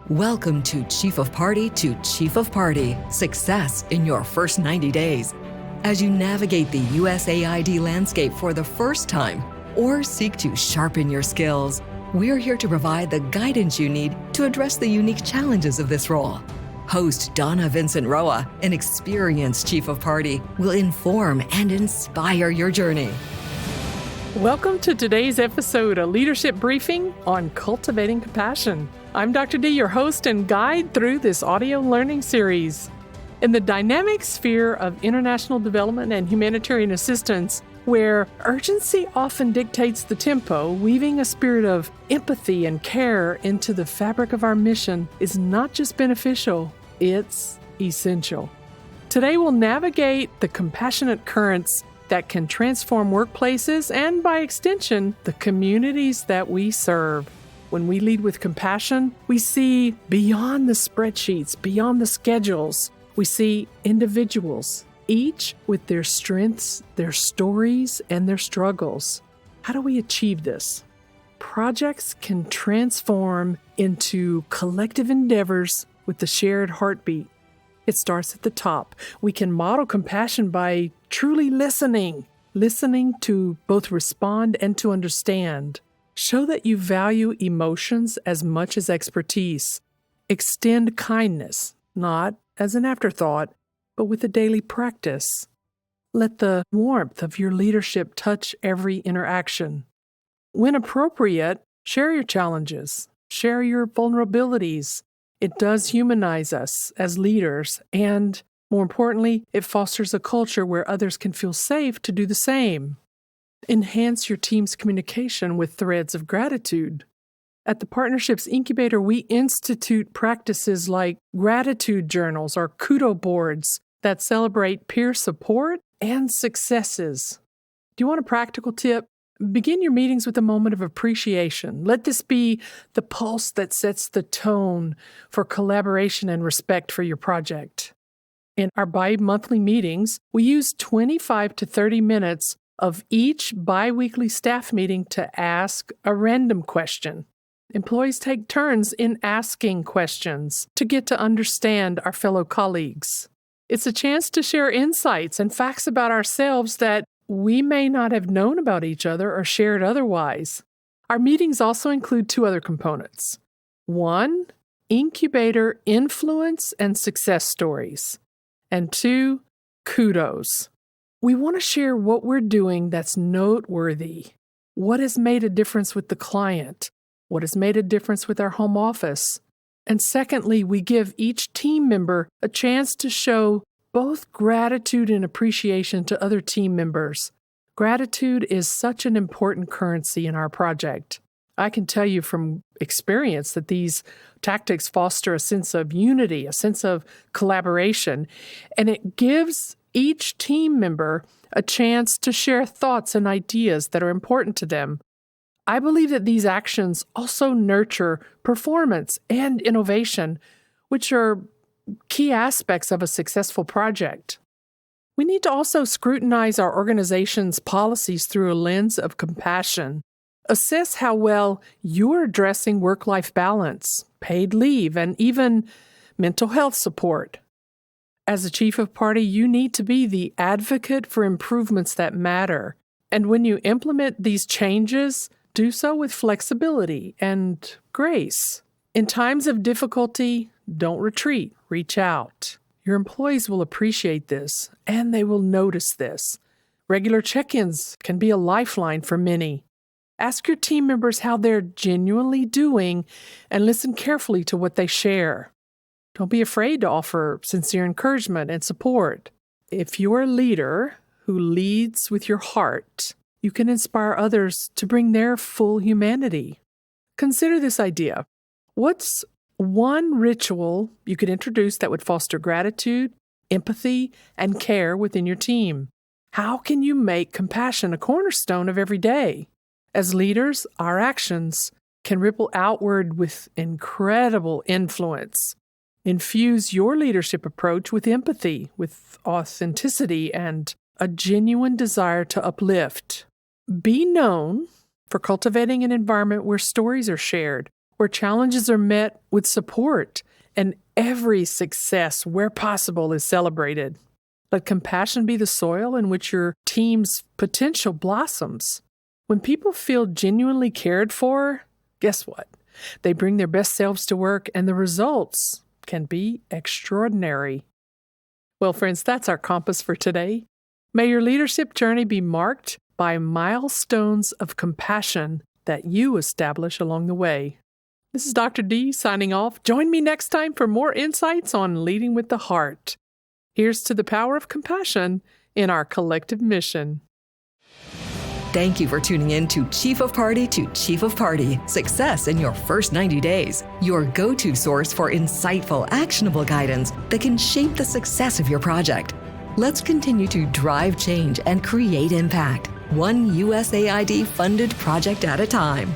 Welcome to Chief of Party to Chief of Party, success in your first 90 days. As you navigate the USAID landscape for the first time or seek to sharpen your skills, we're here to provide the guidance you need to address the unique challenges of this role. Host Donna Vincent Roa, an experienced Chief of Party, will inform and inspire your journey. Welcome to today's episode, a leadership briefing on cultivating compassion. I'm Dr. D, your host and guide through this audio learning series. In the dynamic sphere of international development and humanitarian assistance, where urgency often dictates the tempo, weaving a spirit of empathy and care into the fabric of our mission is not just beneficial, it's essential. Today we'll navigate the compassionate currents that can transform workplaces and, by extension, the communities that we serve. When we lead with compassion, we see beyond the spreadsheets, beyond the schedules. We see individuals, each with their strengths, their stories, and their struggles. How do we achieve this? Projects can transform into collective endeavors with the shared heartbeat. It starts at the top. We can model compassion by truly listening to both respond and to understand. Show that you value emotions as much as expertise. Extend kindness, not as an afterthought, but with a daily practice. Let the warmth of your leadership touch every interaction. When appropriate, share your challenges, share your vulnerabilities. It does humanize us as leaders, and more importantly, it fosters a culture where others can feel safe to do the same. Enhance your team's communication with threads of gratitude. At the Partnerships Incubator, we institute practices like gratitude journals or kudo boards that celebrate peer support and successes. Do you want a practical tip? Begin your meetings with a moment of appreciation. Let this be the pulse that sets the tone for collaboration and respect for your project. In our bi-monthly meetings, we use 25 to 30 minutes of each bi-weekly staff meeting to ask a random question. Employees take turns in asking questions to get to understand our fellow colleagues. It's a chance to share insights and facts about ourselves that we may not have known about each other or shared otherwise. Our meetings also include two other components. One, incubator influence and success stories. And two, kudos. We want to share what we're doing that's noteworthy. What has made a difference with the client? What has made a difference with our home office? And secondly, we give each team member a chance to show both gratitude and appreciation to other team members. Gratitude is such an important currency in our project. I can tell you from experience that these tactics foster a sense of unity, a sense of collaboration, and it gives each team member a chance to share thoughts and ideas that are important to them. I believe that these actions also nurture performance and innovation, which are key aspects of a successful project. We need to also scrutinize our organization's policies through a lens of compassion. Assess how well you're addressing work-life balance, paid leave, and even mental health support. As a Chief of Party, you need to be the advocate for improvements that matter. And when you implement these changes, do so with flexibility and grace. In times of difficulty, don't retreat, reach out. Your employees will appreciate this, and they will notice this. Regular check-ins can be a lifeline for many. Ask your team members how they're genuinely doing and listen carefully to what they share. Don't be afraid to offer sincere encouragement and support. If you're a leader who leads with your heart, you can inspire others to bring their full humanity. Consider this idea. What's one ritual you could introduce that would foster gratitude, empathy, and care within your team? How can you make compassion a cornerstone of every day? As leaders, our actions can ripple outward with incredible influence. Infuse your leadership approach with empathy, with authenticity, and a genuine desire to uplift. Be known for cultivating an environment where stories are shared, where challenges are met with support and every success, where possible, is celebrated. Let compassion be the soil in which your team's potential blossoms. When people feel genuinely cared for, guess what? They bring their best selves to work, and the results can be extraordinary. Well, friends, that's our compass for today. May your leadership journey be marked by milestones of compassion that you establish along the way. This is Dr. D signing off. Join me next time for more insights on leading with the heart. Here's to the power of compassion in our collective mission. Thank you for tuning in to Chief of Party to Chief of Party, Success in Your First 90 Days, your go-to source for insightful, actionable guidance that can shape the success of your project. Let's continue to drive change and create impact, one USAID-funded project at a time.